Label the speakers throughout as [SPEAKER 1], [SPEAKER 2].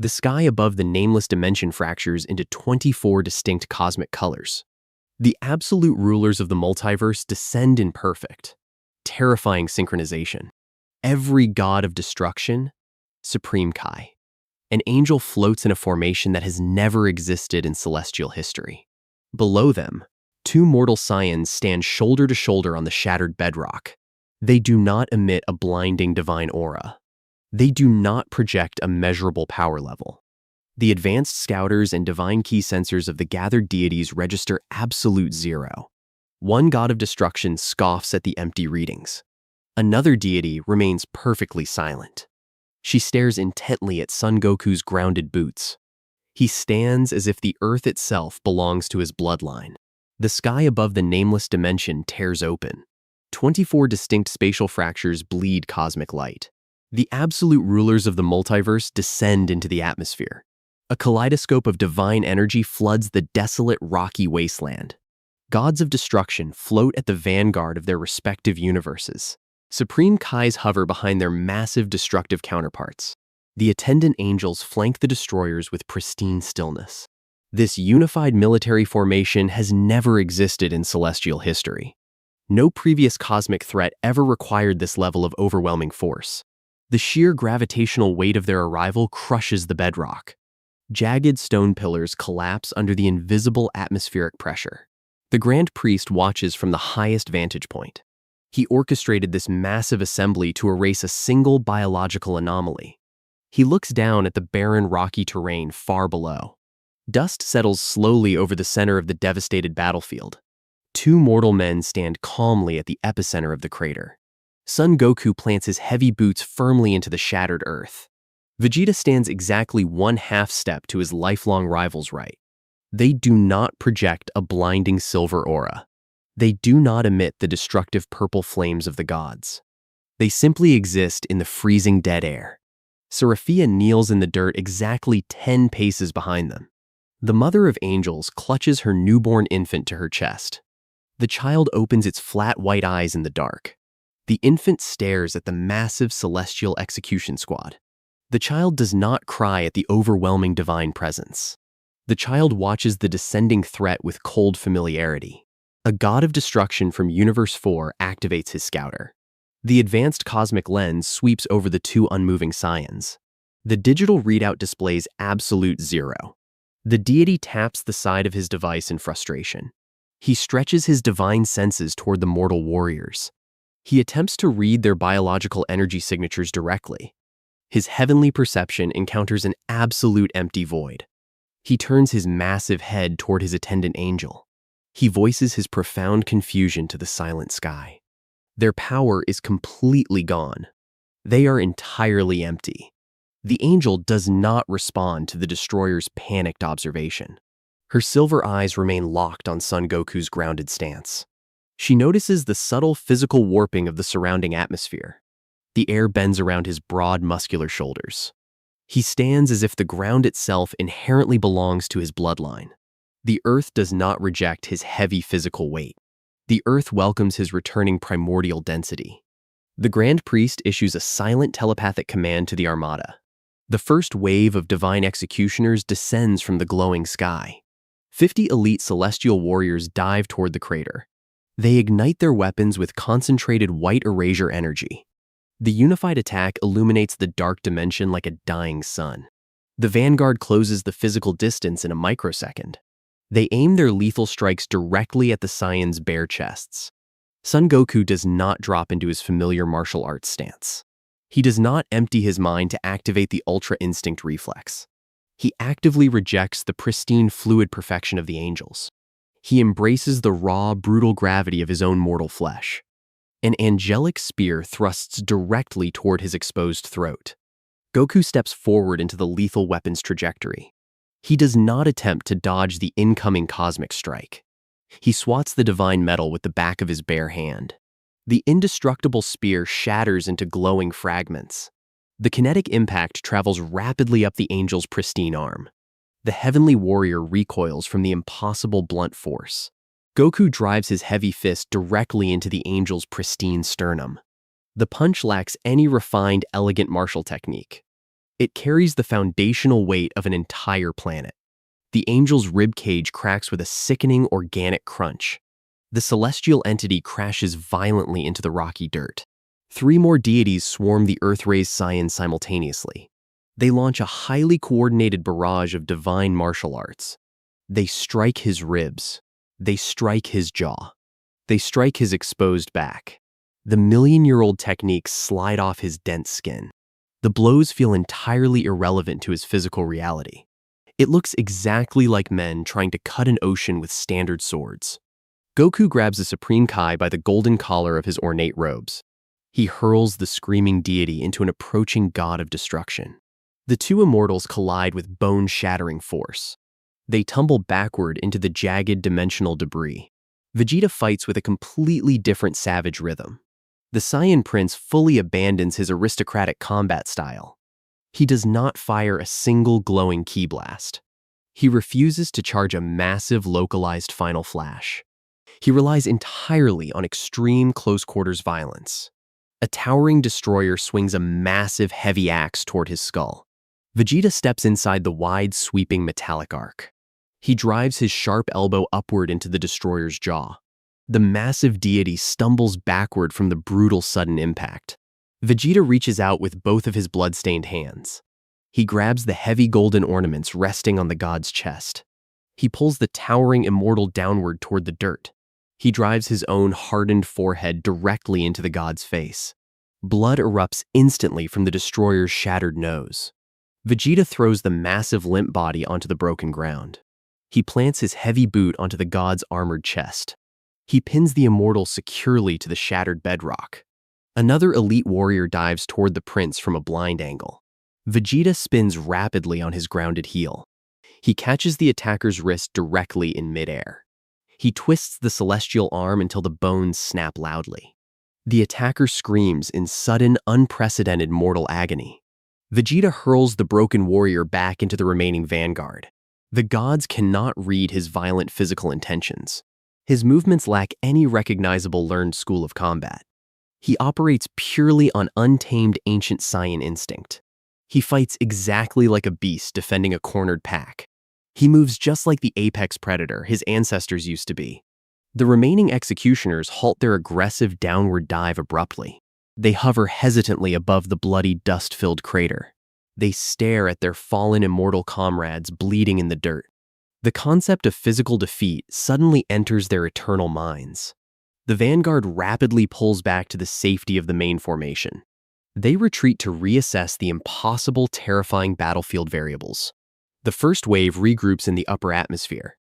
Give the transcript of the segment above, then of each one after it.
[SPEAKER 1] The sky above the nameless dimension fractures into 24 distinct cosmic colors. The absolute rulers of the multiverse descend in perfect, terrifying synchronization. Every god of destruction, Supreme Kai. An angel floats in a formation that has never existed in celestial history. Below them, two mortal Saiyans stand shoulder to shoulder on the shattered bedrock. They do not emit a blinding divine aura. They do not project a measurable power level. The advanced scouters and divine key sensors of the gathered deities register absolute zero. One god of destruction scoffs at the empty readings. Another deity remains perfectly silent. She stares intently at Son Goku's grounded boots. He stands as if the earth itself belongs to his bloodline. The sky above the nameless dimension tears open. 24 distinct spatial fractures bleed cosmic light. The absolute rulers of the multiverse descend into the atmosphere. A kaleidoscope of divine energy floods the desolate, rocky wasteland. Gods of destruction float at the vanguard of their respective universes. Supreme Kais hover behind their massive destructive counterparts. The attendant angels flank the destroyers with pristine stillness. This unified military formation has never existed in celestial history. No previous cosmic threat ever required this level of overwhelming force. The sheer gravitational weight of their arrival crushes the bedrock. Jagged stone pillars collapse under the invisible atmospheric pressure. The Grand Priest watches from the highest vantage point. He orchestrated this massive assembly to erase a single biological anomaly. He looks down at the barren, rocky terrain far below. Dust settles slowly over the center of the devastated battlefield. Two mortal men stand calmly at the epicenter of the crater. Son Goku plants his heavy boots firmly into the shattered earth. Vegeta stands exactly one half step to his lifelong rival's right. They do not project a blinding silver aura. They do not emit the destructive purple flames of the gods. They simply exist in the freezing dead air. Seraphia kneels in the dirt exactly 10 paces behind them. The mother of angels clutches her newborn infant to her chest. The child opens its flat white eyes in the dark. The infant stares at the massive celestial execution squad. The child does not cry at the overwhelming divine presence. The child watches the descending threat with cold familiarity. A god of destruction from Universe 4 activates his scouter. The advanced cosmic lens sweeps over the two unmoving Saiyans. The digital readout displays absolute zero. The deity taps the side of his device in frustration. He stretches his divine senses toward the mortal warriors. He attempts to read their biological energy signatures directly. His heavenly perception encounters an absolute empty void. He turns his massive head toward his attendant angel. He voices his profound confusion to the silent sky. Their power is completely gone. They are entirely empty. The angel does not respond to the destroyer's panicked observation. Her silver eyes remain locked on Son Goku's grounded stance. She notices the subtle physical warping of the surrounding atmosphere. The air bends around his broad, muscular shoulders. He stands as if the ground itself inherently belongs to his bloodline. The earth does not reject his heavy physical weight. The earth welcomes his returning primordial density. The Grand Priest issues a silent telepathic command to the Armada. The first wave of divine executioners descends from the glowing sky. 50 elite celestial warriors dive toward the crater. They ignite their weapons with concentrated white erasure energy. The unified attack illuminates the dark dimension like a dying sun. The vanguard closes the physical distance in a microsecond. They aim their lethal strikes directly at the Saiyans' bare chests. Son Goku does not drop into his familiar martial arts stance. He does not empty his mind to activate the Ultra Instinct reflex. He actively rejects the pristine fluid perfection of the angels. He embraces the raw, brutal gravity of his own mortal flesh. An angelic spear thrusts directly toward his exposed throat. Goku steps forward into the lethal weapon's trajectory. He does not attempt to dodge the incoming cosmic strike. He swats the divine metal with the back of his bare hand. The indestructible spear shatters into glowing fragments. The kinetic impact travels rapidly up the angel's pristine arm. The heavenly warrior recoils from the impossible blunt force. Goku drives his heavy fist directly into the angel's pristine sternum. The punch lacks any refined, elegant martial technique. It carries the foundational weight of an entire planet. The angel's ribcage cracks with a sickening organic crunch. The celestial entity crashes violently into the rocky dirt. 3 more deities swarm the Earth-raised Saiyans simultaneously. They launch a highly coordinated barrage of divine martial arts. They strike his ribs. They strike his jaw. They strike his exposed back. The million-year-old techniques slide off his dense skin. The blows feel entirely irrelevant to his physical reality. It looks exactly like men trying to cut an ocean with standard swords. Goku grabs the Supreme Kai by the golden collar of his ornate robes. He hurls the screaming deity into an approaching god of destruction. The two immortals collide with bone-shattering force. They tumble backward into the jagged dimensional debris. Vegeta fights with a completely different savage rhythm. The Saiyan prince fully abandons his aristocratic combat style. He does not fire a single glowing ki blast. He refuses to charge a massive localized final flash. He relies entirely on extreme close-quarters violence. A towering destroyer swings a massive heavy axe toward his skull. Vegeta steps inside the wide, sweeping metallic arc. He drives his sharp elbow upward into the destroyer's jaw. The massive deity stumbles backward from the brutal sudden impact. Vegeta reaches out with both of his blood-stained hands. He grabs the heavy golden ornaments resting on the god's chest. He pulls the towering immortal downward toward the dirt. He drives his own hardened forehead directly into the god's face. Blood erupts instantly from the destroyer's shattered nose. Vegeta throws the massive limp body onto the broken ground. He plants his heavy boot onto the god's armored chest. He pins the immortal securely to the shattered bedrock. Another elite warrior dives toward the prince from a blind angle. Vegeta spins rapidly on his grounded heel. He catches the attacker's wrist directly in midair. He twists the celestial arm until the bones snap loudly. The attacker screams in sudden, unprecedented mortal agony. Vegeta hurls the broken warrior back into the remaining vanguard. The gods cannot read his violent physical intentions. His movements lack any recognizable learned school of combat. He operates purely on untamed ancient Saiyan instinct. He fights exactly like a beast defending a cornered pack. He moves just like the apex predator his ancestors used to be. The remaining executioners halt their aggressive downward dive abruptly. They hover hesitantly above the bloody dust-filled crater. They stare at their fallen immortal comrades bleeding in the dirt. The concept of physical defeat suddenly enters their eternal minds. The vanguard rapidly pulls back to the safety of the main formation. They retreat to reassess the impossible, terrifying battlefield variables. The first wave regroups in the upper atmosphere.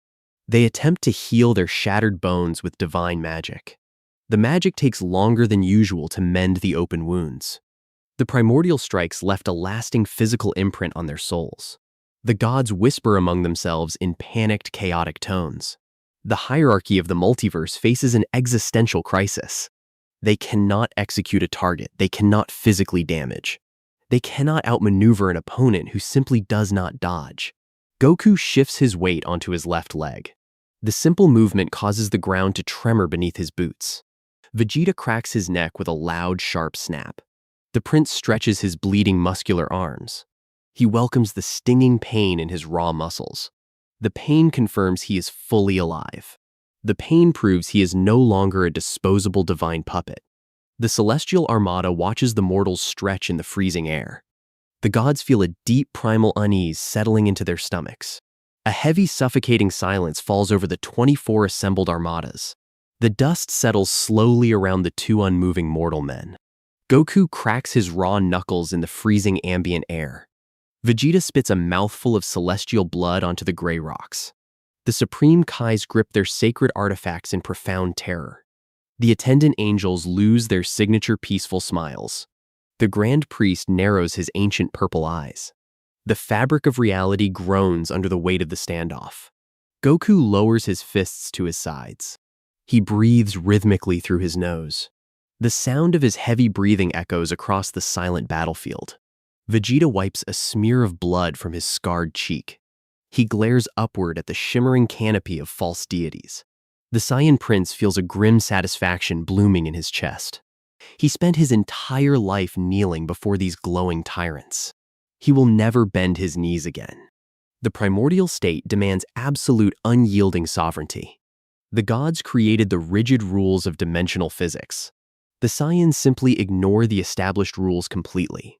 [SPEAKER 1] They attempt to heal their shattered bones with divine magic. The magic takes longer than usual to mend the open wounds. The primordial strikes left a lasting physical imprint on their souls. The gods whisper among themselves in panicked, chaotic tones. The hierarchy of the multiverse faces an existential crisis. They cannot execute a target. They cannot physically damage. They cannot outmaneuver an opponent who simply does not dodge. Goku shifts his weight onto his left leg. The simple movement causes the ground to tremor beneath his boots. Vegeta cracks his neck with a loud, sharp snap. The prince stretches his bleeding muscular arms. He welcomes the stinging pain in his raw muscles. The pain confirms he is fully alive. The pain proves he is no longer a disposable divine puppet. The celestial armada watches the mortals stretch in the freezing air. The gods feel a deep primal unease settling into their stomachs. A heavy, suffocating silence falls over the 24 assembled armadas. The dust settles slowly around the two unmoving mortal men. Goku cracks his raw knuckles in the freezing ambient air. Vegeta spits a mouthful of celestial blood onto the gray rocks. The Supreme Kais grip their sacred artifacts in profound terror. The attendant angels lose their signature peaceful smiles. The Grand Priest narrows his ancient purple eyes. The fabric of reality groans under the weight of the standoff. Goku lowers his fists to his sides. He breathes rhythmically through his nose. The sound of his heavy breathing echoes across the silent battlefield. Vegeta wipes a smear of blood from his scarred cheek. He glares upward at the shimmering canopy of false deities. The Saiyan prince feels a grim satisfaction blooming in his chest. He spent his entire life kneeling before these glowing tyrants. He will never bend his knees again. The primordial state demands absolute unyielding sovereignty. The gods created the rigid rules of dimensional physics. The Saiyans simply ignore the established rules completely.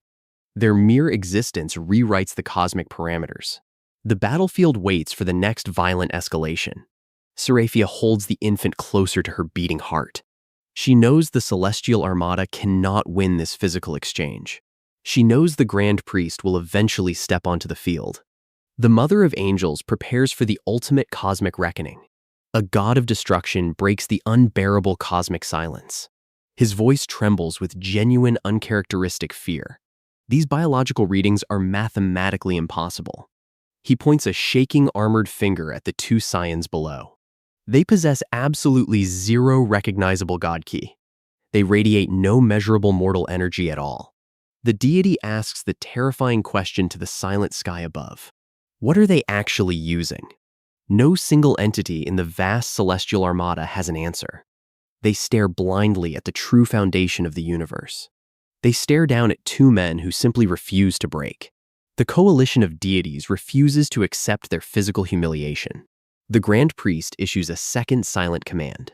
[SPEAKER 1] Their mere existence rewrites the cosmic parameters. The battlefield waits for the next violent escalation. Seraphia holds the infant closer to her beating heart. She knows the celestial armada cannot win this physical exchange. She knows the Grand Priest will eventually step onto the field. The Mother of Angels prepares for the ultimate cosmic reckoning. A god of destruction breaks the unbearable cosmic silence. His voice trembles with genuine, uncharacteristic fear. These biological readings are mathematically impossible. He points a shaking armored finger at the two Saiyans below. They possess absolutely zero recognizable god ki. They radiate no measurable mortal energy at all. The deity asks the terrifying question to the silent sky above. What are they actually using? No single entity in the vast celestial armada has an answer. They stare blindly at the true foundation of the universe. They stare down at two men who simply refuse to break. The coalition of deities refuses to accept their physical humiliation. The Grand Priest issues a second silent command.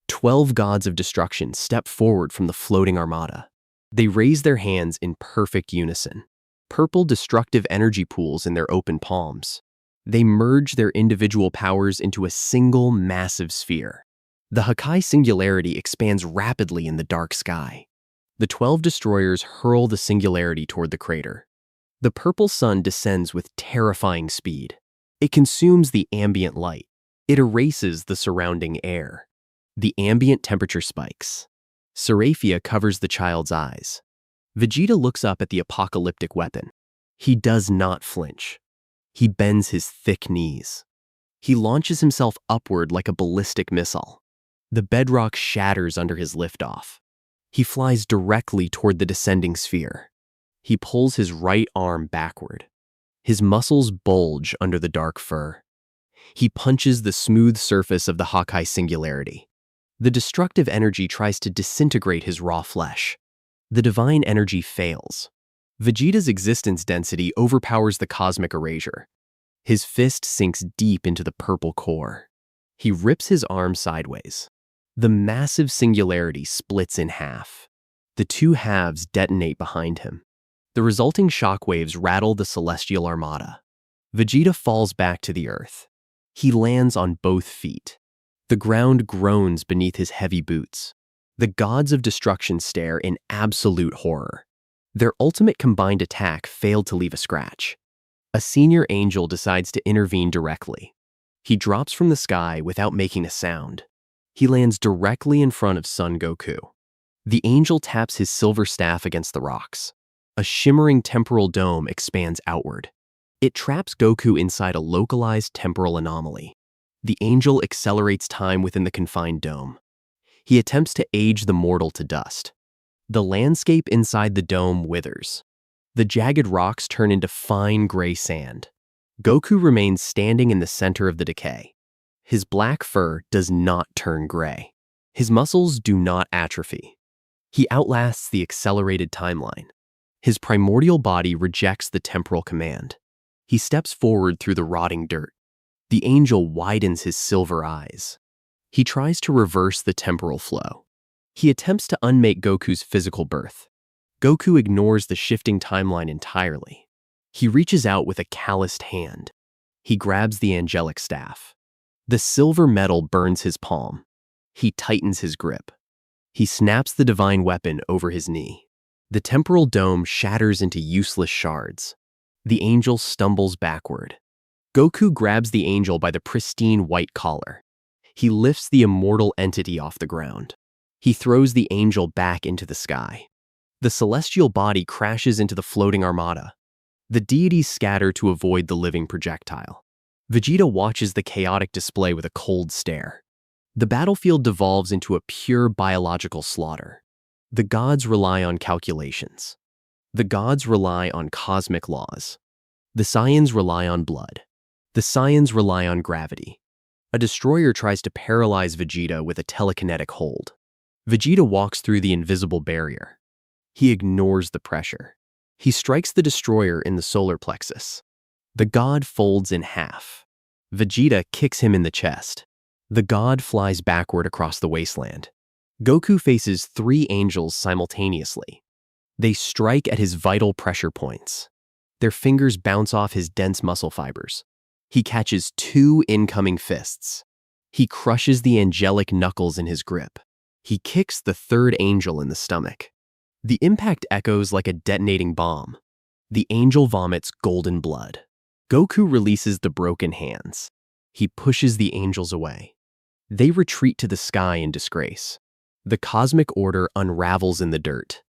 [SPEAKER 1] 12 gods of destruction step forward from the floating armada. They raise their hands in perfect unison. Purple destructive energy pools in their open palms. They merge their individual powers into a single massive sphere. The Hakai singularity expands rapidly in the dark sky. The 12 destroyers hurl the singularity toward the crater. The purple sun descends with terrifying speed. It consumes the ambient light. It erases the surrounding air. The ambient temperature spikes. Seraphia covers the child's eyes. Vegeta looks up at the apocalyptic weapon. He does not flinch. He bends his thick knees. He launches himself upward like a ballistic missile. The bedrock shatters under his liftoff. He flies directly toward the descending sphere. He pulls his right arm backward. His muscles bulge under the dark fur. He punches the smooth surface of the Hakai singularity. The destructive energy tries to disintegrate his raw flesh. The divine energy fails. Vegeta's existence density overpowers the cosmic erasure. His fist sinks deep into the purple core. He rips his arm sideways. The massive singularity splits in half. The two halves detonate behind him. The resulting shockwaves rattle the celestial armada. Vegeta falls back to the earth. He lands on both feet. The ground groans beneath his heavy boots. The gods of destruction stare in absolute horror. Their ultimate combined attack failed to leave a scratch. A senior angel decides to intervene directly. He drops from the sky without making a sound. He lands directly in front of Son Goku. The angel taps his silver staff against the rocks. A shimmering temporal dome expands outward. It traps Goku inside a localized temporal anomaly. The angel accelerates time within the confined dome. He attempts to age the mortal to dust. The landscape inside the dome withers. The jagged rocks turn into fine gray sand. Goku remains standing in the center of the decay. His black fur does not turn gray. His muscles do not atrophy. He outlasts the accelerated timeline. His primordial body rejects the temporal command. He steps forward through the rotting dirt. The angel widens his silver eyes. He tries to reverse the temporal flow. He attempts to unmake Goku's physical birth. Goku ignores the shifting timeline entirely. He reaches out with a calloused hand. He grabs the angelic staff. The silver metal burns his palm. He tightens his grip. He snaps the divine weapon over his knee. The temporal dome shatters into useless shards. The angel stumbles backward. Goku grabs the angel by the pristine white collar. He lifts the immortal entity off the ground. He throws the angel back into the sky. The celestial body crashes into the floating armada. The deities scatter to avoid the living projectile. Vegeta watches the chaotic display with a cold stare. The battlefield devolves into a pure biological slaughter. The gods rely on calculations. The gods rely on cosmic laws. The Saiyans rely on blood. The Saiyans rely on gravity. A destroyer tries to paralyze Vegeta with a telekinetic hold. Vegeta walks through the invisible barrier. He ignores the pressure. He strikes the destroyer in the solar plexus. The god folds in half. Vegeta kicks him in the chest. The god flies backward across the wasteland. Goku faces 3 angels simultaneously. They strike at his vital pressure points. Their fingers bounce off his dense muscle fibers. He catches 2 incoming fists. He crushes the angelic knuckles in his grip. He kicks the 3rd angel in the stomach. The impact echoes like a detonating bomb. The angel vomits golden blood. Goku releases the broken hands. He pushes the angels away. They retreat to the sky in disgrace. The cosmic order unravels in the dirt.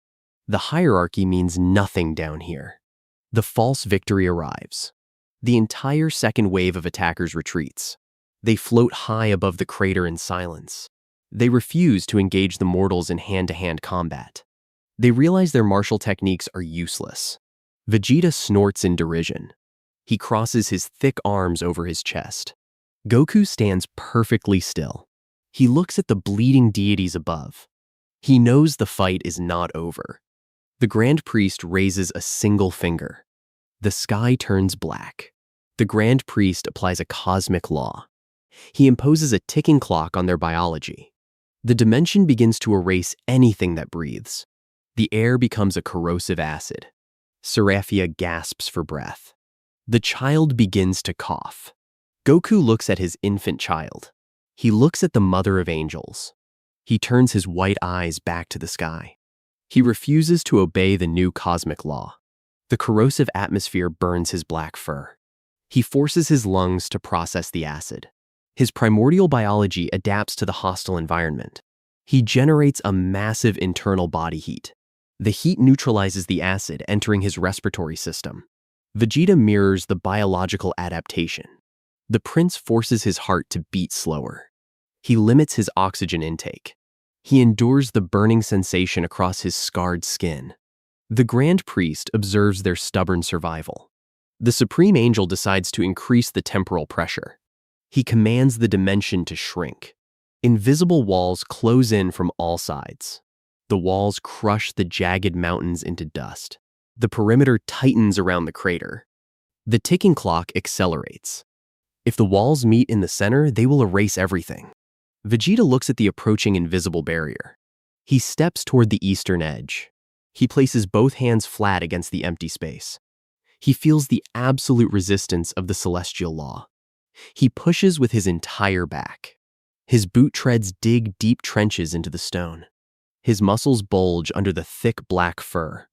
[SPEAKER 1] The hierarchy means nothing down here. The false victory arrives. The entire second wave of attackers retreats. They float high above the crater in silence. They refuse to engage the mortals in hand-to-hand combat. They realize their martial techniques are useless. Vegeta snorts in derision. He crosses his thick arms over his chest. Goku stands perfectly still. He looks at the bleeding deities above. He knows the fight is not over. The Grand Priest raises a single finger. The sky turns black. The Grand Priest applies a cosmic law. He imposes a ticking clock on their biology. The dimension begins to erase anything that breathes. The air becomes a corrosive acid. Seraphia gasps for breath. The child begins to cough. Goku looks at his infant child. He looks at the mother of angels. He turns his white eyes back to the sky. He refuses to obey the new cosmic law. The corrosive atmosphere burns his black fur. He forces his lungs to process the acid. His primordial biology adapts to the hostile environment. He generates a massive internal body heat. The heat neutralizes the acid entering his respiratory system. Vegeta mirrors the biological adaptation. The prince forces his heart to beat slower. He limits his oxygen intake. He endures the burning sensation across his scarred skin. The Grand Priest observes their stubborn survival. The Supreme Angel decides to increase the temporal pressure. He commands the dimension to shrink. Invisible walls close in from all sides. The walls crush the jagged mountains into dust. The perimeter tightens around the crater. The ticking clock accelerates. If the walls meet in the center, they will erase everything. Vegeta looks at the approaching invisible barrier. He steps toward the eastern edge. He places both hands flat against the empty space. He feels the absolute resistance of the celestial law. He pushes with his entire back. His boot treads dig deep trenches into the stone. His muscles bulge under the thick black fur.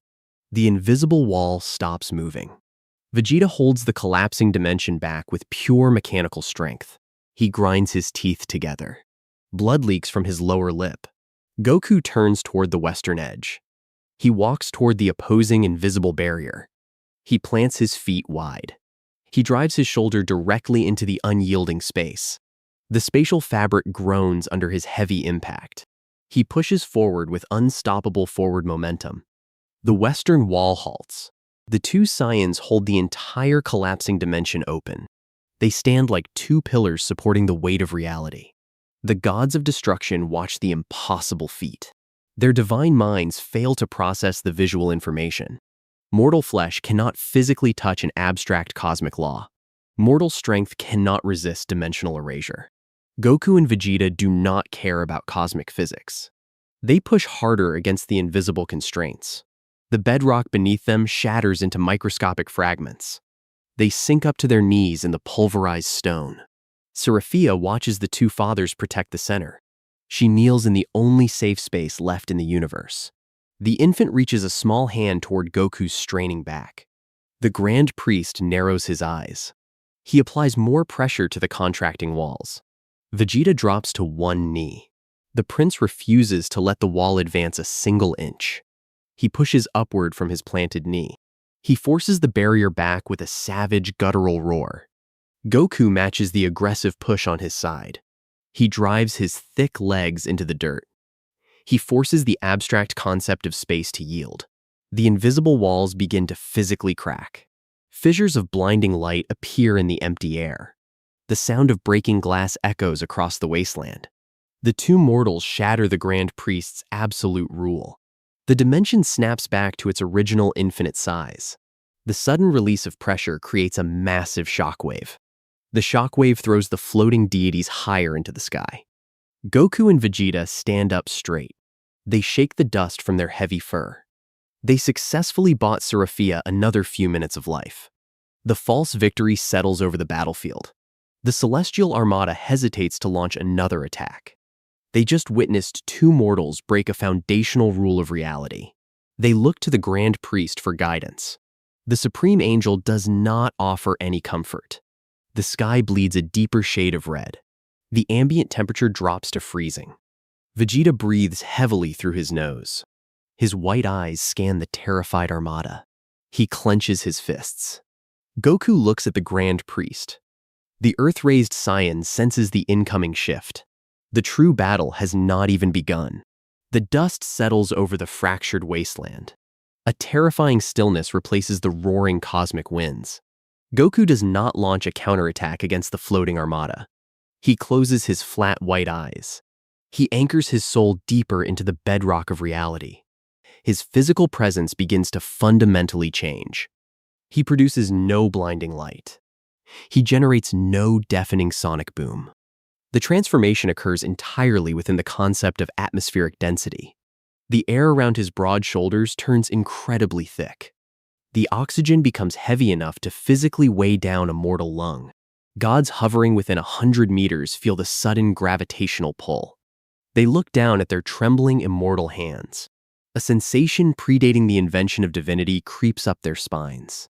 [SPEAKER 1] The invisible wall stops moving. Vegeta holds the collapsing dimension back with pure mechanical strength. He grinds his teeth together. Blood leaks from his lower lip. Goku turns toward the western edge. He walks toward the opposing invisible barrier. He plants his feet wide. He drives his shoulder directly into the unyielding space. The spatial fabric groans under his heavy impact. He pushes forward with unstoppable forward momentum. The western wall halts. The 2 Saiyans hold the entire collapsing dimension open. They stand like 2 pillars supporting the weight of reality. The gods of destruction watch the impossible feat. Their divine minds fail to process the visual information. Mortal flesh cannot physically touch an abstract cosmic law. Mortal strength cannot resist dimensional erasure. Goku and Vegeta do not care about cosmic physics. They push harder against the invisible constraints. The bedrock beneath them shatters into microscopic fragments. They sink up to their knees in the pulverized stone. Seraphia watches the 2 fathers protect the center. She kneels in the only safe space left in the universe. The infant reaches a small hand toward Goku's straining back. The Grand Priest narrows his eyes. He applies more pressure to the contracting walls. Vegeta drops to 1 knee. The prince refuses to let the wall advance a single inch. He pushes upward from his planted knee. He forces the barrier back with a savage guttural roar. Goku matches the aggressive push on his side. He drives his thick legs into the dirt. He forces the abstract concept of space to yield. The invisible walls begin to physically crack. Fissures of blinding light appear in the empty air. The sound of breaking glass echoes across the wasteland. The 2 mortals shatter the Grand Priest's absolute rule. The dimension snaps back to its original infinite size. The sudden release of pressure creates a massive shockwave. The shockwave throws the floating deities higher into the sky. Goku and Vegeta stand up straight. They shake the dust from their heavy fur. They successfully bought Seraphia another few minutes of life. The false victory settles over the battlefield. The Celestial Armada hesitates to launch another attack. They just witnessed two mortals break a foundational rule of reality. They look to the Grand Priest for guidance. The Supreme Angel does not offer any comfort. The sky bleeds a deeper shade of red. The ambient temperature drops to freezing. Vegeta breathes heavily through his nose. His white eyes scan the terrified Armada. He clenches his fists. Goku looks at the Grand Priest. The Earth-raised Saiyan senses the incoming shift. The true battle has not even begun. The dust settles over the fractured wasteland. A terrifying stillness replaces the roaring cosmic winds. Goku does not launch a counterattack against the floating Armada. He closes his flat white eyes. He anchors his soul deeper into the bedrock of reality. His physical presence begins to fundamentally change. He produces no blinding light. He generates no deafening sonic boom. The transformation occurs entirely within the concept of atmospheric density. The air around his broad shoulders turns incredibly thick. The oxygen becomes heavy enough to physically weigh down a mortal lung. Gods hovering within 100 meters feel the sudden gravitational pull. They look down at their trembling immortal hands. A sensation predating the invention of divinity creeps up their spines.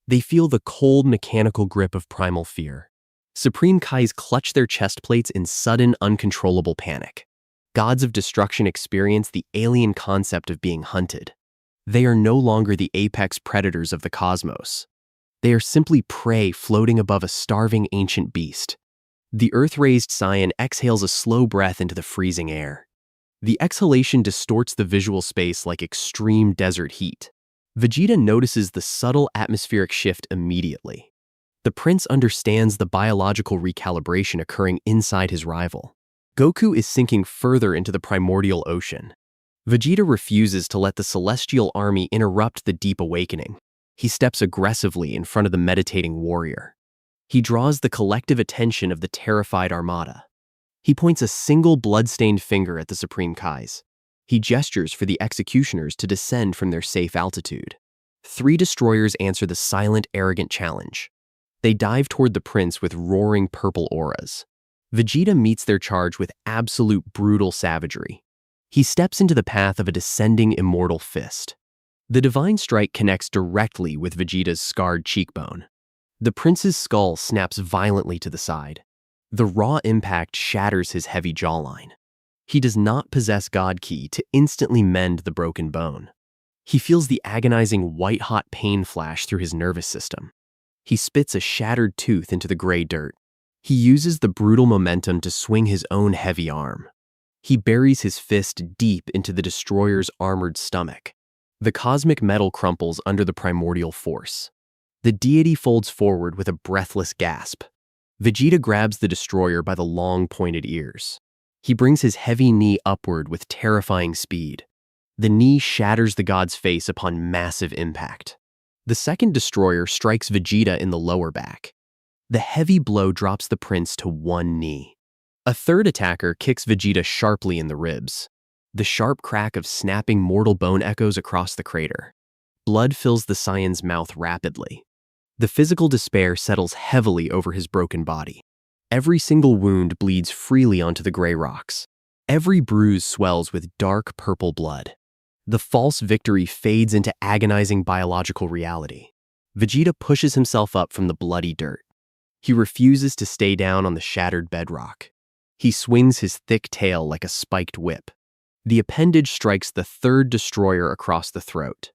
[SPEAKER 1] They feel the cold mechanical grip of primal fear. Supreme Kais clutch their chest plates in sudden, uncontrollable panic. Gods of destruction experience the alien concept of being hunted. They are no longer the apex predators of the cosmos. They are simply prey floating above a starving ancient beast. The Earth-raised Saiyan exhales a slow breath into the freezing air. The exhalation distorts the visual space like extreme desert heat. Vegeta notices the subtle atmospheric shift immediately. The prince understands the biological recalibration occurring inside his rival. Goku is sinking further into the primordial ocean. Vegeta refuses to let the celestial army interrupt the deep awakening. He steps aggressively in front of the meditating warrior. He draws the collective attention of the terrified Armada. He points a single blood-stained finger at the Supreme Kais. He gestures for the executioners to descend from their safe altitude. 3 destroyers answer the silent, arrogant challenge. They dive toward the prince with roaring purple auras. Vegeta meets their charge with absolute brutal savagery. He steps into the path of a descending immortal fist. The divine strike connects directly with Vegeta's scarred cheekbone. The prince's skull snaps violently to the side. The raw impact shatters his heavy jawline. He does not possess God Ki to instantly mend the broken bone. He feels the agonizing white-hot pain flash through his nervous system. He spits a shattered tooth into the gray dirt. He uses the brutal momentum to swing his own heavy arm. He buries his fist deep into the destroyer's armored stomach. The cosmic metal crumples under the primordial force. The deity folds forward with a breathless gasp. Vegeta grabs the destroyer by the long, pointed ears. He brings his heavy knee upward with terrifying speed. The knee shatters the god's face upon massive impact. The second destroyer strikes Vegeta in the lower back. The heavy blow drops the prince to one knee. A third attacker kicks Vegeta sharply in the ribs. The sharp crack of snapping mortal bone echoes across the crater. Blood fills the Saiyan's mouth rapidly. The physical despair settles heavily over his broken body. Every single wound bleeds freely onto the gray rocks. Every bruise swells with dark purple blood. The false victory fades into agonizing biological reality. Vegeta pushes himself up from the bloody dirt. He refuses to stay down on the shattered bedrock. He swings his thick tail like a spiked whip. The appendage strikes the third destroyer across the throat.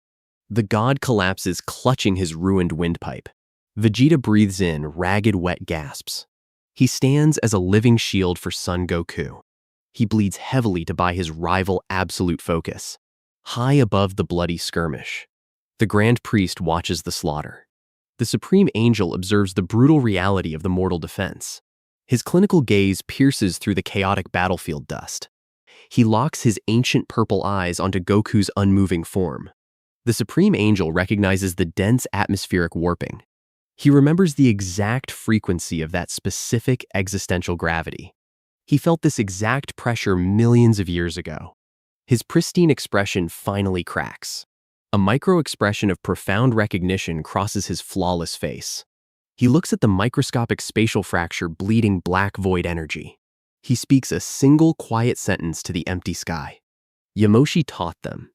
[SPEAKER 1] The god collapses, clutching his ruined windpipe. Vegeta breathes in ragged, wet gasps. He stands as a living shield for Son Goku. He bleeds heavily to buy his rival absolute focus. High above the bloody skirmish, the Grand Priest watches the slaughter. The Supreme Angel observes the brutal reality of the mortal defense. His clinical gaze pierces through the chaotic battlefield dust. He locks his ancient purple eyes onto Goku's unmoving form. The Supreme Angel recognizes the dense atmospheric warping. He remembers the exact frequency of that specific existential gravity. He felt this exact pressure millions of years ago. His pristine expression finally cracks. A micro-expression of profound recognition crosses his flawless face. He looks at the microscopic spatial fracture bleeding black void energy. He speaks a single quiet sentence to the empty sky. Yamoshi taught them.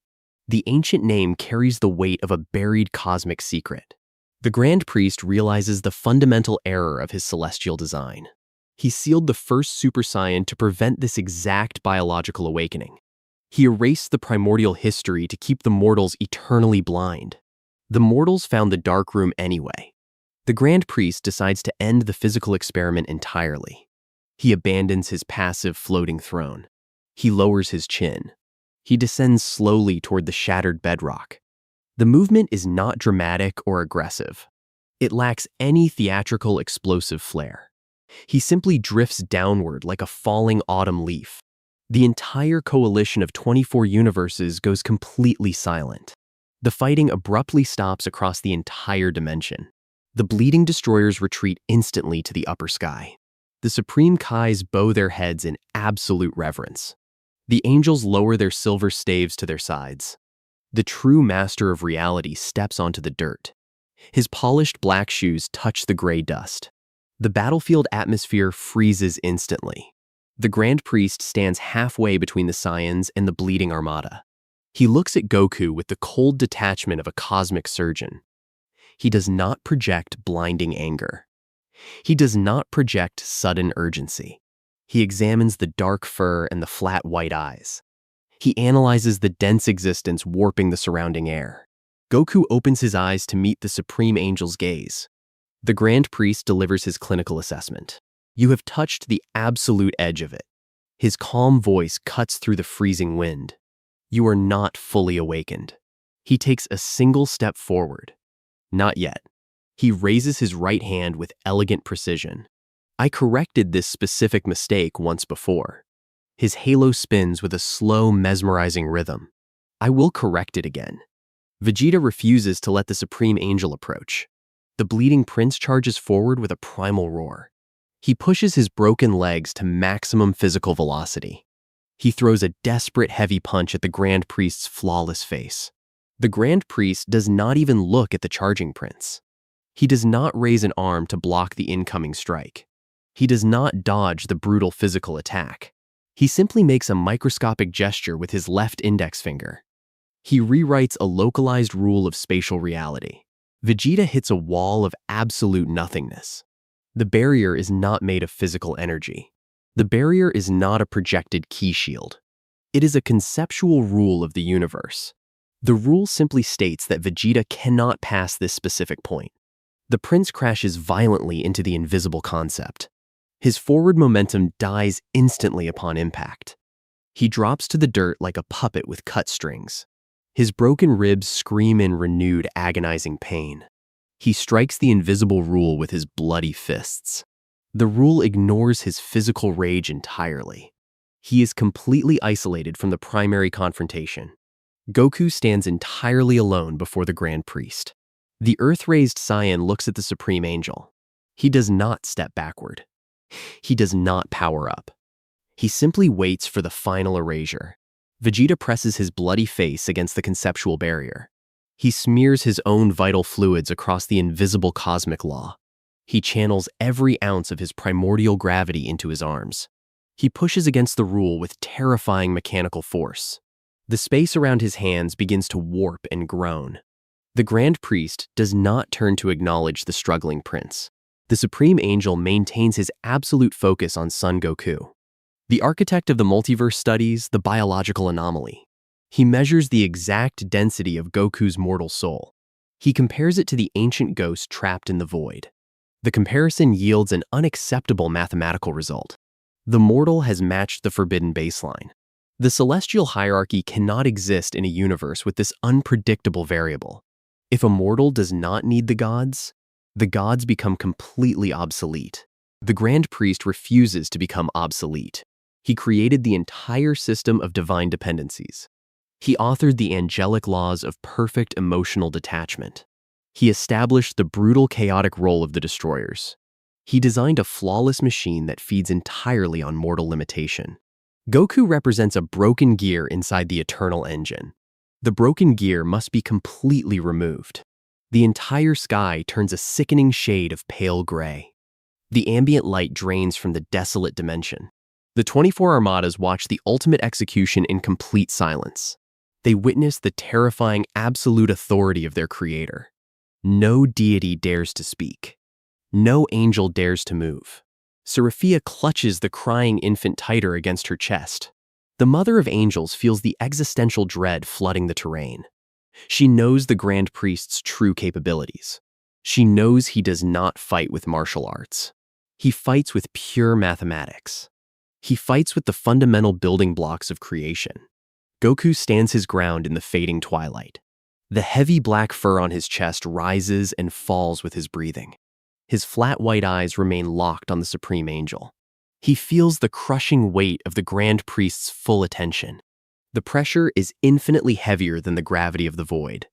[SPEAKER 1] The ancient name carries the weight of a buried cosmic secret. The Grand Priest realizes the fundamental error of his celestial design. He sealed the first Super Saiyan to prevent this exact biological awakening. He erased the primordial history to keep the mortals eternally blind. The mortals found the dark room anyway. The Grand Priest decides to end the physical experiment entirely. He abandons his passive floating throne. He lowers his chin. He descends slowly toward the shattered bedrock. The movement is not dramatic or aggressive. It lacks any theatrical explosive flair. He simply drifts downward like a falling autumn leaf. The entire coalition of 24 universes goes completely silent. The fighting abruptly stops across the entire dimension. The bleeding destroyers retreat instantly to the upper sky. The Supreme Kais bow their heads in absolute reverence. The angels lower their silver staves to their sides. The true master of reality steps onto the dirt. His polished black shoes touch the gray dust. The battlefield atmosphere freezes instantly. The Grand Priest stands halfway between the Saiyans and the bleeding Armada. He looks at Goku with the cold detachment of a cosmic surgeon. He does not project blinding anger. He does not project sudden urgency. He examines the dark fur and the flat white eyes. He analyzes the dense existence warping the surrounding air. Goku opens his eyes to meet the Supreme Angel's gaze. The Grand Priest delivers his clinical assessment. You have touched the absolute edge of it. His calm voice cuts through the freezing wind. You are not fully awakened. He takes a single step forward. Not yet. He raises his right hand with elegant precision. I corrected this specific mistake once before. His halo spins with a slow, mesmerizing rhythm. I will correct it again. Vegeta refuses to let the Supreme Angel approach. The bleeding prince charges forward with a primal roar. He pushes his broken legs to maximum physical velocity. He throws a desperate heavy punch at the Grand Priest's flawless face. The Grand Priest does not even look at the charging prince. He does not raise an arm to block the incoming strike. He does not dodge the brutal physical attack. He simply makes a microscopic gesture with his left index finger. He rewrites a localized rule of spatial reality. Vegeta hits a wall of absolute nothingness. The barrier is not made of physical energy. The barrier is not a projected key shield. It is a conceptual rule of the universe. The rule simply states that Vegeta cannot pass this specific point. The prince crashes violently into the invisible concept. His forward momentum dies instantly upon impact. He drops to the dirt like a puppet with cut strings. His broken ribs scream in renewed, agonizing pain. He strikes the invisible rule with his bloody fists. The rule ignores his physical rage entirely. He is completely isolated from the primary confrontation. Goku stands entirely alone before the Grand Priest. The earth-raised Saiyan looks at the Supreme Angel. He does not step backward. He does not power up. He simply waits for the final erasure. Vegeta presses his bloody face against the conceptual barrier. He smears his own vital fluids across the invisible cosmic law. He channels every ounce of his primordial gravity into his arms. He pushes against the rule with terrifying mechanical force. The space around his hands begins to warp and groan. The Grand Priest does not turn to acknowledge the struggling prince. The Supreme Angel maintains his absolute focus on Son Goku. The architect of the multiverse studies the biological anomaly. He measures the exact density of Goku's mortal soul. He compares it to the ancient ghost trapped in the void. The comparison yields an unacceptable mathematical result. The mortal has matched the forbidden baseline. The celestial hierarchy cannot exist in a universe with this unpredictable variable. If a mortal does not need the gods become completely obsolete. The Grand Priest refuses to become obsolete. He created the entire system of divine dependencies. He authored the angelic laws of perfect emotional detachment. He established the brutal, chaotic role of the destroyers. He designed a flawless machine that feeds entirely on mortal limitation. Goku represents a broken gear inside the eternal engine. The broken gear must be completely removed. The entire sky turns a sickening shade of pale gray. The ambient light drains from the desolate dimension. The 24 Armadas watch the ultimate execution in complete silence. They witness the terrifying absolute authority of their creator. No deity dares to speak. No angel dares to move. Seraphia clutches the crying infant tighter against her chest. The mother of angels feels the existential dread flooding the terrain. She knows the Grand Priest's true capabilities. She knows he does not fight with martial arts. He fights with pure mathematics. He fights with the fundamental building blocks of creation. Goku stands his ground in the fading twilight. The heavy black fur on his chest rises and falls with his breathing. His flat white eyes remain locked on the Supreme Angel. He feels the crushing weight of the Grand Priest's full attention. The pressure is infinitely heavier than the gravity of the void.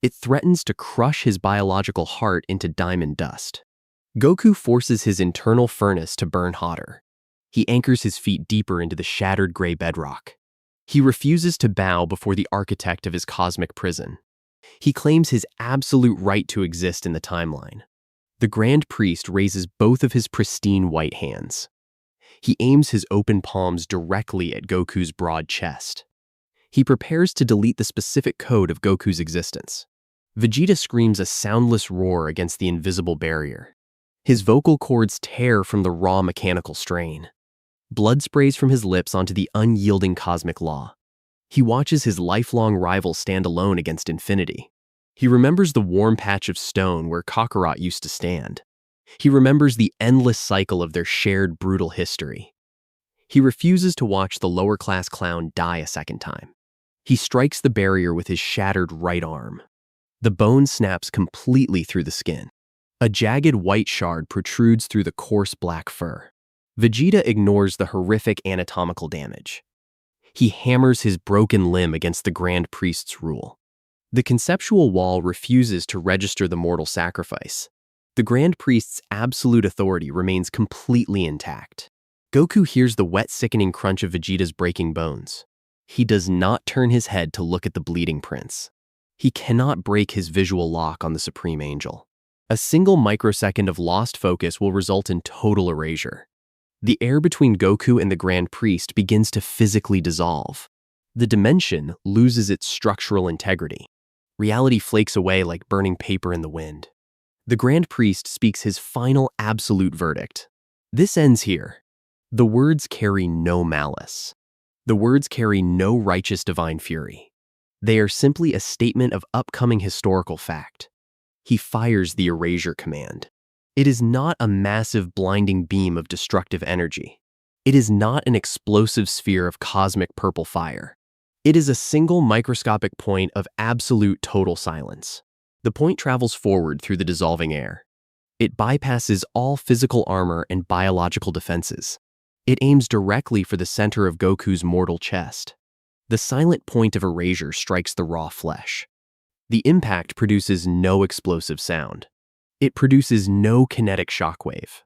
[SPEAKER 1] It threatens to crush his biological heart into diamond dust. Goku forces his internal furnace to burn hotter. He anchors his feet deeper into the shattered gray bedrock. He refuses to bow before the architect of his cosmic prison. He claims his absolute right to exist in the timeline. The Grand Priest raises both of his pristine white hands. He aims his open palms directly at Goku's broad chest. He prepares to delete the specific code of Goku's existence. Vegeta screams a soundless roar against the invisible barrier. His vocal cords tear from the raw mechanical strain. Blood sprays from his lips onto the unyielding cosmic law. He watches his lifelong rival stand alone against infinity. He remembers the warm patch of stone where Kakarot used to stand. He remembers the endless cycle of their shared brutal history. He refuses to watch the lower-class clown die a second time. He strikes the barrier with his shattered right arm. The bone snaps completely through the skin. A jagged white shard protrudes through the coarse black fur. Vegeta ignores the horrific anatomical damage. He hammers his broken limb against the Grand Priest's rule. The conceptual wall refuses to register the mortal sacrifice. The Grand Priest's absolute authority remains completely intact. Goku hears the wet, sickening crunch of Vegeta's breaking bones. He does not turn his head to look at the bleeding prince. He cannot break his visual lock on the Supreme Angel. A single microsecond of lost focus will result in total erasure. The air between Goku and the Grand Priest begins to physically dissolve. The dimension loses its structural integrity. Reality flakes away like burning paper in the wind. The Grand Priest speaks his final absolute verdict. This ends here. The words carry no malice. The words carry no righteous divine fury. They are simply a statement of upcoming historical fact. He fires the Erasure command. It is not a massive blinding beam of destructive energy. It is not an explosive sphere of cosmic purple fire. It is a single microscopic point of absolute total silence. The point travels forward through the dissolving air. It bypasses all physical armor and biological defenses. It aims directly for the center of Goku's mortal chest. The silent point of Erasure strikes the raw flesh. The impact produces no explosive sound. It produces no kinetic shockwave.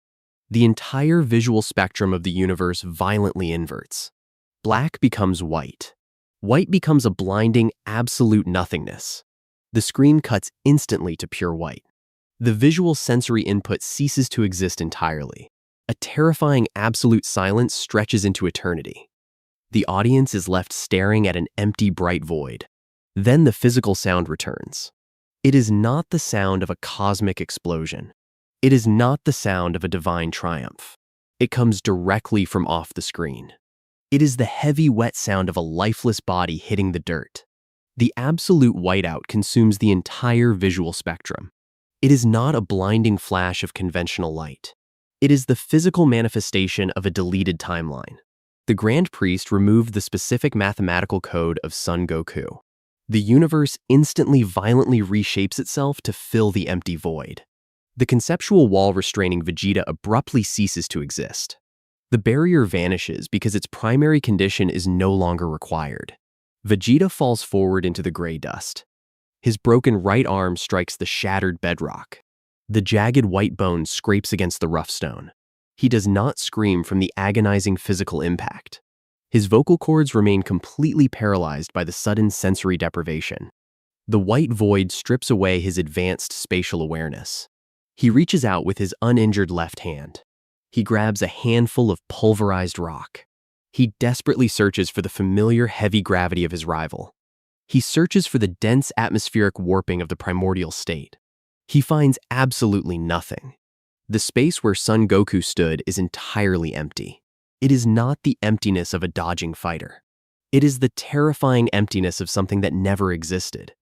[SPEAKER 1] The entire visual spectrum of the universe violently inverts. Black becomes white. White becomes a blinding, absolute nothingness. The screen cuts instantly to pure white. The visual sensory input ceases to exist entirely. A terrifying absolute silence stretches into eternity. The audience is left staring at an empty, bright void. Then the physical sound returns. It is not the sound of a cosmic explosion. It is not the sound of a divine triumph. It comes directly from off the screen. It is the heavy, wet sound of a lifeless body hitting the dirt. The absolute whiteout consumes the entire visual spectrum. It is not a blinding flash of conventional light. It is the physical manifestation of a deleted timeline. The Grand Priest removed the specific mathematical code of Son Goku. The universe instantly violently reshapes itself to fill the empty void. The conceptual wall restraining Vegeta abruptly ceases to exist. The barrier vanishes because its primary condition is no longer required. Vegeta falls forward into the gray dust. His broken right arm strikes the shattered bedrock. The jagged white bone scrapes against the rough stone. He does not scream from the agonizing physical impact. His vocal cords remain completely paralyzed by the sudden sensory deprivation. The white void strips away his advanced spatial awareness. He reaches out with his uninjured left hand. He grabs a handful of pulverized rock. He desperately searches for the familiar heavy gravity of his rival. He searches for the dense atmospheric warping of the primordial state. He finds absolutely nothing. The space where Son Goku stood is entirely empty. It is not the emptiness of a dodging fighter. It is the terrifying emptiness of something that never existed.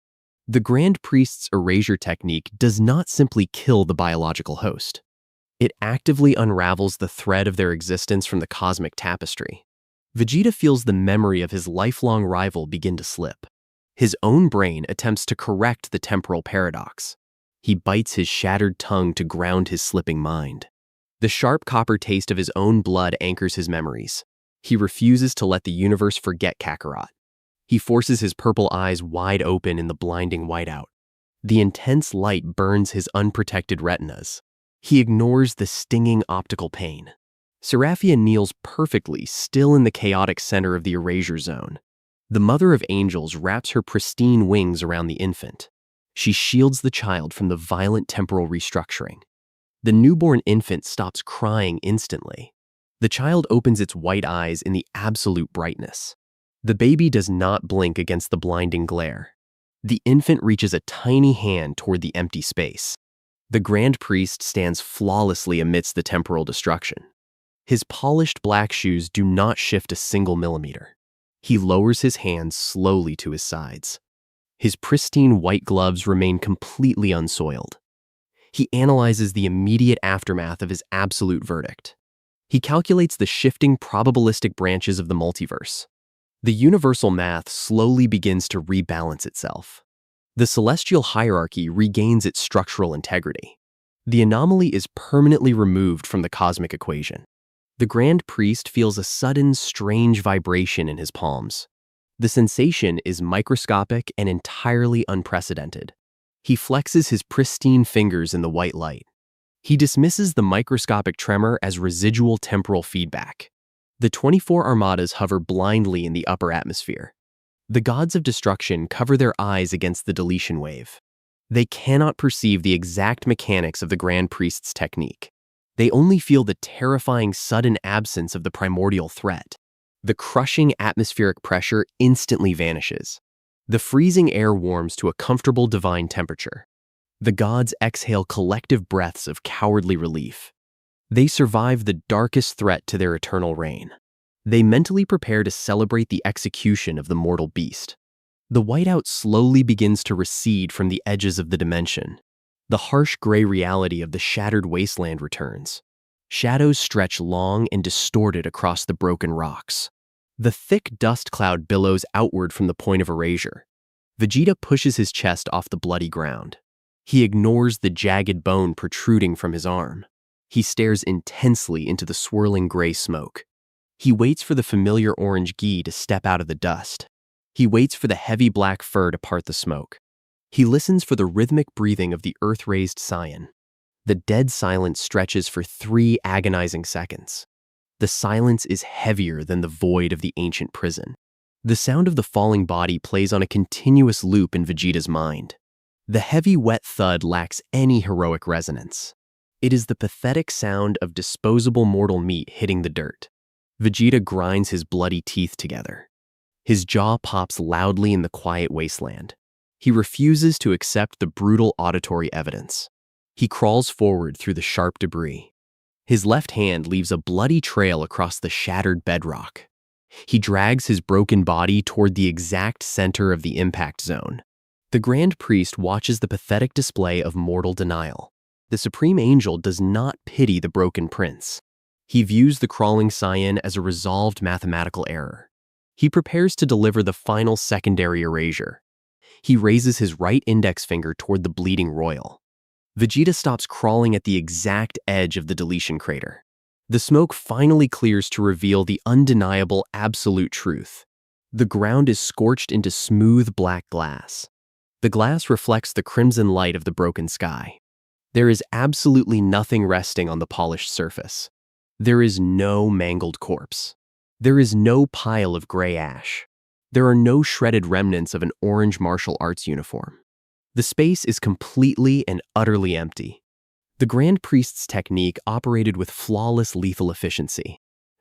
[SPEAKER 1] The Grand Priest's Erasure technique does not simply kill the biological host. It actively unravels the thread of their existence from the cosmic tapestry. Vegeta feels the memory of his lifelong rival begin to slip. His own brain attempts to correct the temporal paradox. He bites his shattered tongue to ground his slipping mind. The sharp copper taste of his own blood anchors his memories. He refuses to let the universe forget Kakarot. He forces his purple eyes wide open in the blinding whiteout. The intense light burns his unprotected retinas. He ignores the stinging optical pain. Seraphia kneels perfectly, still in the chaotic center of the erasure zone. The Mother of Angels wraps her pristine wings around the infant. She shields the child from the violent temporal restructuring. The newborn infant stops crying instantly. The child opens its white eyes in the absolute brightness. The baby does not blink against the blinding glare. The infant reaches a tiny hand toward the empty space. The Grand Priest stands flawlessly amidst the temporal destruction. His polished black shoes do not shift a single millimeter. He lowers his hands slowly to his sides. His pristine white gloves remain completely unsoiled. He analyzes the immediate aftermath of his absolute verdict. He calculates the shifting probabilistic branches of the multiverse. The universal math slowly begins to rebalance itself. The celestial hierarchy regains its structural integrity. The anomaly is permanently removed from the cosmic equation. The Grand Priest feels a sudden, strange vibration in his palms. The sensation is microscopic and entirely unprecedented. He flexes his pristine fingers in the white light. He dismisses the microscopic tremor as residual temporal feedback. The 24 armadas hover blindly in the upper atmosphere. The gods of destruction cover their eyes against the deletion wave. They cannot perceive the exact mechanics of the Grand Priest's technique. They only feel the terrifying sudden absence of the primordial threat. The crushing atmospheric pressure instantly vanishes. The freezing air warms to a comfortable divine temperature. The gods exhale collective breaths of cowardly relief. They survive the darkest threat to their eternal reign. They mentally prepare to celebrate the execution of the mortal beast. The whiteout slowly begins to recede from the edges of the dimension. The harsh gray reality of the shattered wasteland returns. Shadows stretch long and distorted across the broken rocks. The thick dust cloud billows outward from the point of erasure. Vegeta pushes his chest off the bloody ground. He ignores the jagged bone protruding from his arm. He stares intensely into the swirling gray smoke. He waits for the familiar orange gi to step out of the dust. He waits for the heavy black fur to part the smoke. He listens for the rhythmic breathing of the earth-raised Saiyan. The dead silence stretches for 3 agonizing seconds. The silence is heavier than the void of the ancient prison. The sound of the falling body plays on a continuous loop in Vegeta's mind. The heavy, wet thud lacks any heroic resonance. It is the pathetic sound of disposable mortal meat hitting the dirt. Vegeta grinds his bloody teeth together. His jaw pops loudly in the quiet wasteland. He refuses to accept the brutal auditory evidence. He crawls forward through the sharp debris. His left hand leaves a bloody trail across the shattered bedrock. He drags his broken body toward the exact center of the impact zone. The Grand Priest watches the pathetic display of mortal denial. The Supreme Angel does not pity the broken prince. He views the crawling Saiyan as a resolved mathematical error. He prepares to deliver the final secondary erasure. He raises his right index finger toward the bleeding royal. Vegeta stops crawling at the exact edge of the deletion crater. The smoke finally clears to reveal the undeniable absolute truth. The ground is scorched into smooth black glass. The glass reflects the crimson light of the broken sky. There is absolutely nothing resting on the polished surface. There is no mangled corpse. There is no pile of gray ash. There are no shredded remnants of an orange martial arts uniform. The space is completely and utterly empty. The Grand Priest's technique operated with flawless lethal efficiency.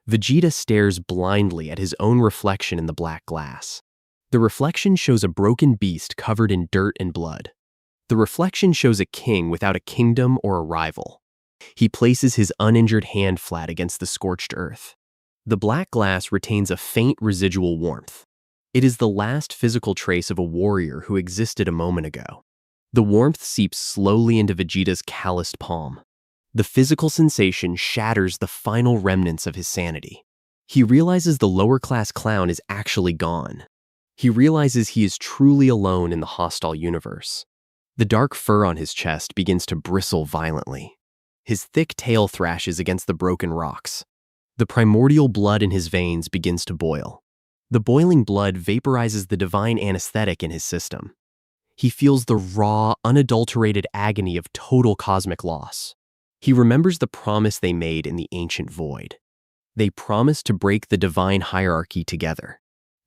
[SPEAKER 1] Vegeta stares blindly at his own reflection in the black glass. The reflection shows a broken beast covered in dirt and blood. The reflection shows a king without a kingdom or a rival. He places his uninjured hand flat against the scorched earth. The black glass retains a faint residual warmth. It is the last physical trace of a warrior who existed a moment ago. The warmth seeps slowly into Vegeta's calloused palm. The physical sensation shatters the final remnants of his sanity. He realizes the lower-class clown is actually gone. He realizes he is truly alone in the hostile universe. The dark fur on his chest begins to bristle violently. His thick tail thrashes against the broken rocks. The primordial blood in his veins begins to boil. The boiling blood vaporizes the divine anesthetic in his system. He feels the raw, unadulterated agony of total cosmic loss. He remembers the promise they made in the ancient void. They promised to break the divine hierarchy together.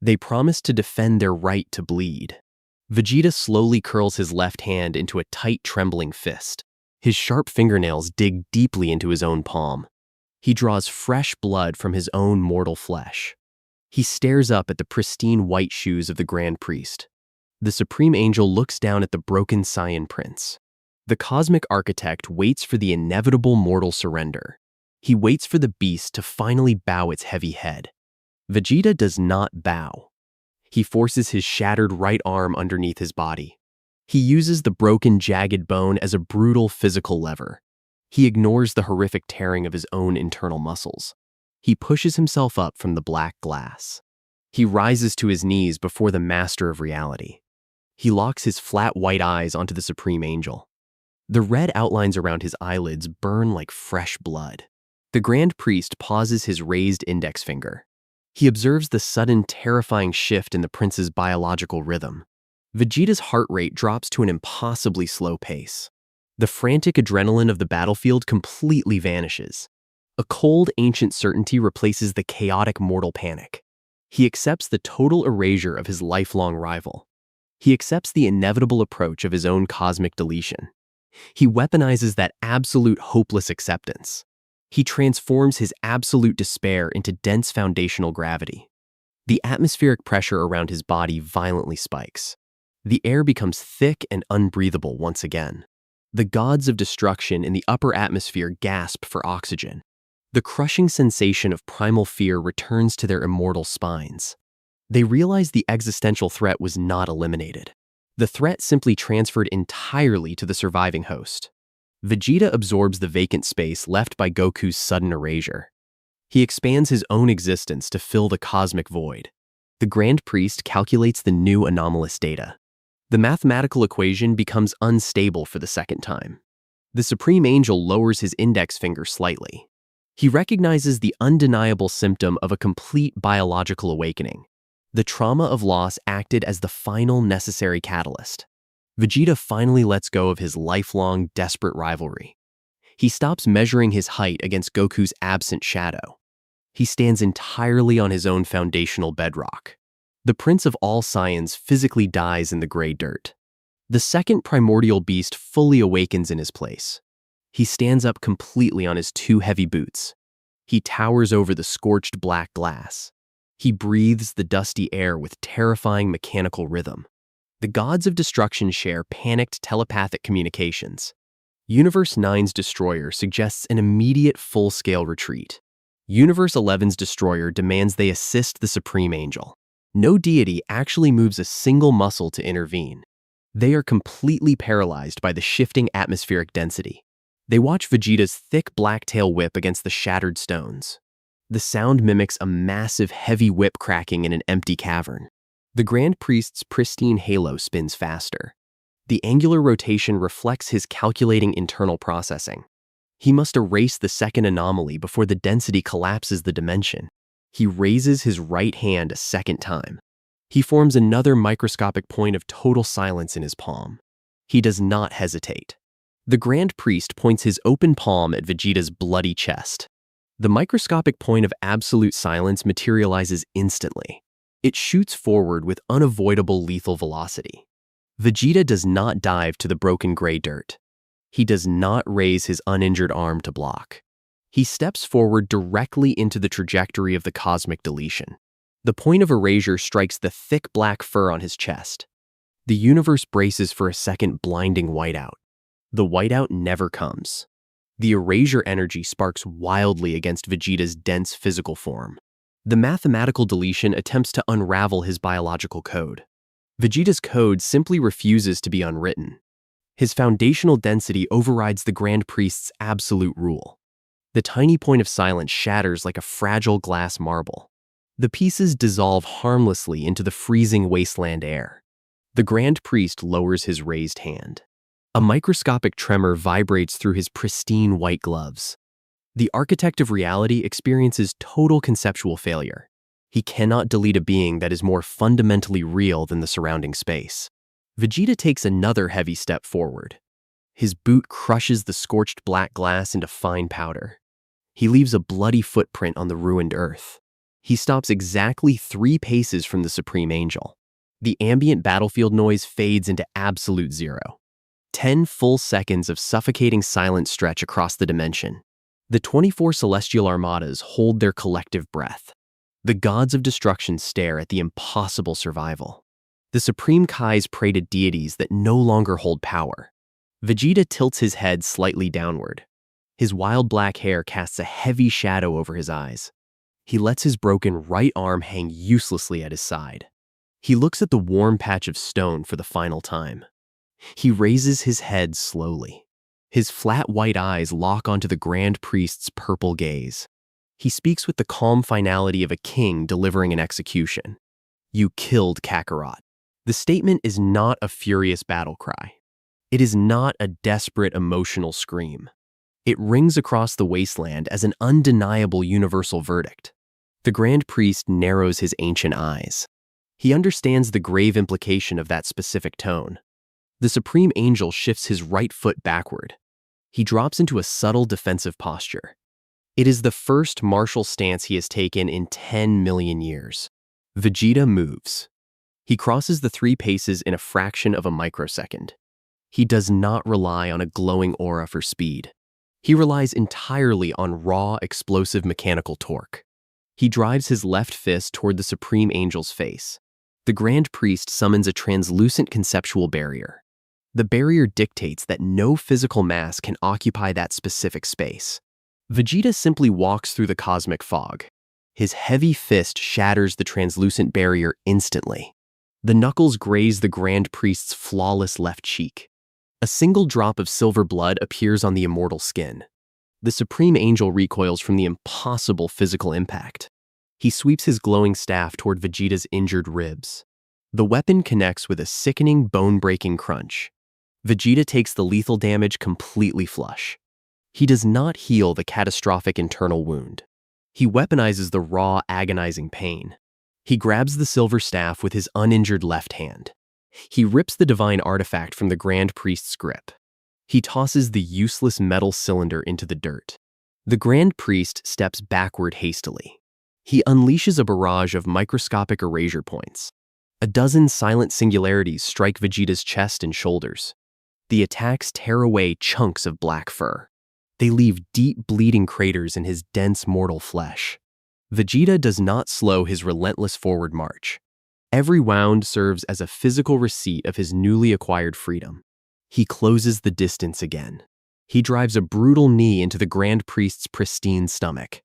[SPEAKER 1] They promised to defend their right to bleed. Vegeta slowly curls his left hand into a tight, trembling fist. His sharp fingernails dig deeply into his own palm. He draws fresh blood from his own mortal flesh. He stares up at the pristine white shoes of the Grand Priest. The Supreme Angel looks down at the broken Saiyan Prince. The Cosmic Architect waits for the inevitable mortal surrender. He waits for the beast to finally bow its heavy head. Vegeta does not bow. He forces his shattered right arm underneath his body. He uses the broken, jagged bone as a brutal physical lever. He ignores the horrific tearing of his own internal muscles. He pushes himself up from the black glass. He rises to his knees before the master of reality. He locks his flat white eyes onto the Supreme Angel. The red outlines around his eyelids burn like fresh blood. The Grand Priest pauses his raised index finger. He observes the sudden, terrifying shift in the prince's biological rhythm. Vegeta's heart rate drops to an impossibly slow pace. The frantic adrenaline of the battlefield completely vanishes. A cold, ancient certainty replaces the chaotic mortal panic. He accepts the total erasure of his lifelong rival. He accepts the inevitable approach of his own cosmic deletion. He weaponizes that absolute hopeless acceptance. He transforms his absolute despair into dense foundational gravity. The atmospheric pressure around his body violently spikes. The air becomes thick and unbreathable once again. The gods of destruction in the upper atmosphere gasp for oxygen. The crushing sensation of primal fear returns to their immortal spines. They realize the existential threat was not eliminated. The threat simply transferred entirely to the surviving host. Vegeta absorbs the vacant space left by Goku's sudden erasure. He expands his own existence to fill the cosmic void. The Grand Priest calculates the new anomalous data. The mathematical equation becomes unstable for the second time. The Supreme Angel lowers his index finger slightly. He recognizes the undeniable symptom of a complete biological awakening. The trauma of loss acted as the final necessary catalyst. Vegeta finally lets go of his lifelong, desperate rivalry. He stops measuring his height against Goku's absent shadow. He stands entirely on his own foundational bedrock. The Prince of all Saiyans physically dies in the gray dirt. The second primordial beast fully awakens in his place. He stands up completely on his two heavy boots. He towers over the scorched black glass. He breathes the dusty air with terrifying mechanical rhythm. The gods of destruction share panicked telepathic communications. Universe 9's destroyer suggests an immediate full-scale retreat. Universe 11's destroyer demands they assist the Supreme Angel. No deity actually moves a single muscle to intervene. They are completely paralyzed by the shifting atmospheric density. They watch Vegeta's thick black tail whip against the shattered stones. The sound mimics a massive, heavy whip cracking in an empty cavern. The Grand Priest's pristine halo spins faster. The angular rotation reflects his calculating internal processing. He must erase the second anomaly before the density collapses the dimension. He raises his right hand a second time. He forms another microscopic point of total silence in his palm. He does not hesitate. The Grand Priest points his open palm at Vegeta's bloody chest. The microscopic point of absolute silence materializes instantly. It shoots forward with unavoidable lethal velocity. Vegeta does not dive to the broken gray dirt. He does not raise his uninjured arm to block. He steps forward directly into the trajectory of the cosmic deletion. The point of erasure strikes the thick black fur on his chest. The universe braces for a second blinding whiteout. The whiteout never comes. The erasure energy sparks wildly against Vegeta's dense physical form. The mathematical deletion attempts to unravel his biological code. Vegeta's code simply refuses to be unwritten. His foundational density overrides the Grand Priest's absolute rule. The tiny point of silence shatters like a fragile glass marble. The pieces dissolve harmlessly into the freezing wasteland air. The Grand Priest lowers his raised hand. A microscopic tremor vibrates through his pristine white gloves. The architect of reality experiences total conceptual failure. He cannot delete a being that is more fundamentally real than the surrounding space. Vegeta takes another heavy step forward. His boot crushes the scorched black glass into fine powder. He leaves a bloody footprint on the ruined earth. He stops exactly 3 paces from the Supreme Angel. The ambient battlefield noise fades into absolute zero. 10 full seconds of suffocating silence stretch across the dimension. The 24 celestial armadas hold their collective breath. The gods of destruction stare at the impossible survival. The Supreme Kais pray to deities that no longer hold power. Vegeta tilts his head slightly downward. His wild black hair casts a heavy shadow over his eyes. He lets his broken right arm hang uselessly at his side. He looks at the warm patch of stone for the final time. He raises his head slowly. His flat white eyes lock onto the Grand Priest's purple gaze. He speaks with the calm finality of a king delivering an execution. "You killed Kakarot." The statement is not a furious battle cry. It is not a desperate emotional scream. It rings across the wasteland as an undeniable universal verdict. The Grand Priest narrows his ancient eyes. He understands the grave implication of that specific tone. The Supreme Angel shifts his right foot backward. He drops into a subtle defensive posture. It is the first martial stance he has taken in 10 million years. Vegeta moves. He crosses the 3 paces in a fraction of a microsecond. He does not rely on a glowing aura for speed. He relies entirely on raw, explosive mechanical torque. He drives his left fist toward the Supreme Angel's face. The Grand Priest summons a translucent conceptual barrier. The barrier dictates that no physical mass can occupy that specific space. Vegeta simply walks through the cosmic fog. His heavy fist shatters the translucent barrier instantly. The knuckles graze the Grand Priest's flawless left cheek. A single drop of silver blood appears on the immortal skin. The Supreme Angel recoils from the impossible physical impact. He sweeps his glowing staff toward Vegeta's injured ribs. The weapon connects with a sickening, bone-breaking crunch. Vegeta takes the lethal damage completely flush. He does not heal the catastrophic internal wound. He weaponizes the raw, agonizing pain. He grabs the silver staff with his uninjured left hand. He rips the divine artifact from the Grand Priest's grip. He tosses the useless metal cylinder into the dirt. The Grand Priest steps backward hastily. He unleashes a barrage of microscopic erasure points. A dozen silent singularities strike Vegeta's chest and shoulders. The attacks tear away chunks of black fur. They leave deep bleeding craters in his dense mortal flesh. Vegeta does not slow his relentless forward march. Every wound serves as a physical receipt of his newly acquired freedom. He closes the distance again. He drives a brutal knee into the Grand Priest's pristine stomach.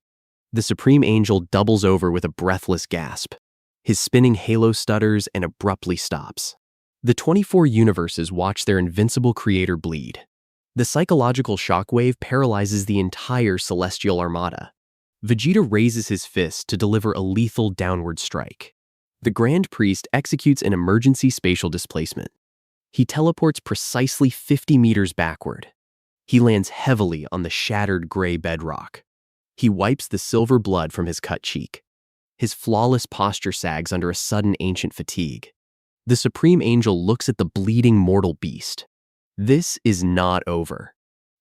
[SPEAKER 1] The Supreme Angel doubles over with a breathless gasp. His spinning halo stutters and abruptly stops. The 24 universes watch their invincible creator bleed. The psychological shockwave paralyzes the entire celestial armada. Vegeta raises his fist to deliver a lethal downward strike. The Grand Priest executes an emergency spatial displacement. He teleports precisely 50 meters backward. He lands heavily on the shattered gray bedrock. He wipes the silver blood from his cut cheek. His flawless posture sags under a sudden ancient fatigue. The Supreme Angel looks at the bleeding mortal beast. This is not over.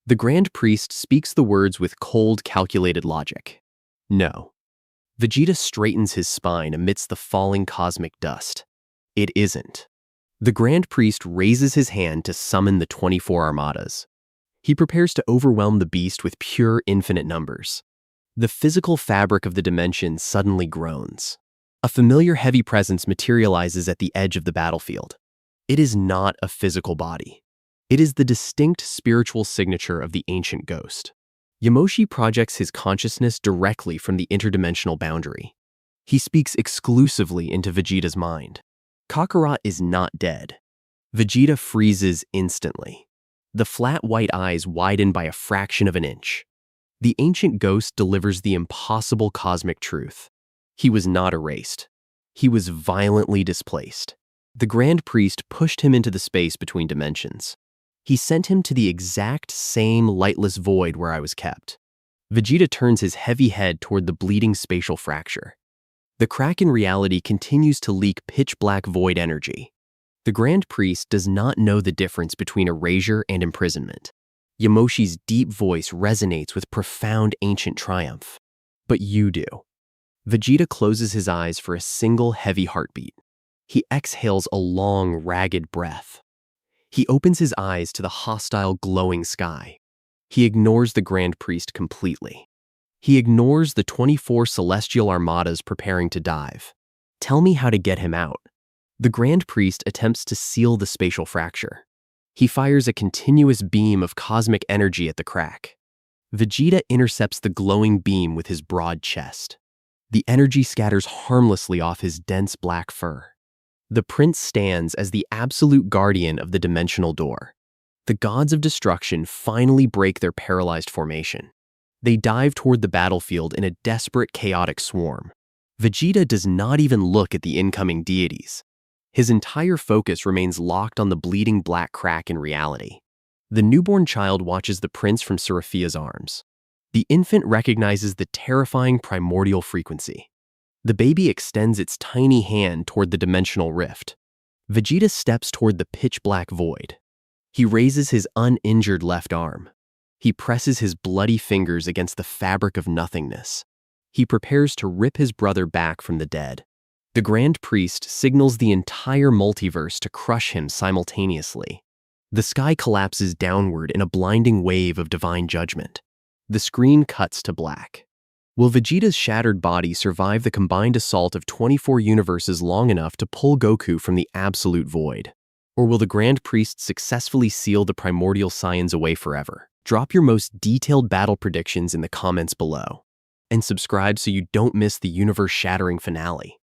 [SPEAKER 1] The Grand Priest speaks the words with cold, calculated logic. No. Vegeta straightens his spine amidst the falling cosmic dust. It isn't. The Grand Priest raises his hand to summon the 24 Armadas. He prepares to overwhelm the beast with pure infinite numbers. The physical fabric of the dimension suddenly groans. A familiar heavy presence materializes at the edge of the battlefield. It is not a physical body. It is the distinct spiritual signature of the ancient ghost. Yamoshi projects his consciousness directly from the interdimensional boundary. He speaks exclusively into Vegeta's mind. Kakarot is not dead. Vegeta freezes instantly. The flat white eyes widen by a fraction of an inch. The ancient ghost delivers the impossible cosmic truth. He was not erased. He was violently displaced. The Grand Priest pushed him into the space between dimensions. He sent him to the exact same lightless void where I was kept. Vegeta turns his heavy head toward the bleeding spatial fracture. The crack in reality continues to leak pitch-black void energy. The Grand Priest does not know the difference between erasure and imprisonment. Yamoshi's deep voice resonates with profound ancient triumph. But you do. Vegeta closes his eyes for a single heavy heartbeat. He exhales a long, ragged breath. He opens his eyes to the hostile, glowing sky. He ignores the Grand Priest completely. He ignores the 24 celestial armadas preparing to dive. Tell me how to get him out. The Grand Priest attempts to seal the spatial fracture. He fires a continuous beam of cosmic energy at the crack. Vegeta intercepts the glowing beam with his broad chest. The energy scatters harmlessly off his dense black fur. The prince stands as the absolute guardian of the dimensional door. The gods of destruction finally break their paralyzed formation. They dive toward the battlefield in a desperate, chaotic swarm. Vegeta does not even look at the incoming deities. His entire focus remains locked on the bleeding black crack in reality. The newborn child watches the prince from Seraphia's arms. The infant recognizes the terrifying primordial frequency. The baby extends its tiny hand toward the dimensional rift. Vegeta steps toward the pitch-black void. He raises his uninjured left arm. He presses his bloody fingers against the fabric of nothingness. He prepares to rip his brother back from the dead. The Grand Priest signals the entire multiverse to crush him simultaneously. The sky collapses downward in a blinding wave of divine judgment. The screen cuts to black. Will Vegeta's shattered body survive the combined assault of 24 universes long enough to pull Goku from the absolute void? Or will the Grand Priest successfully seal the primordial Saiyans away forever? Drop your most detailed battle predictions in the comments below. And subscribe so you don't miss the universe-shattering finale.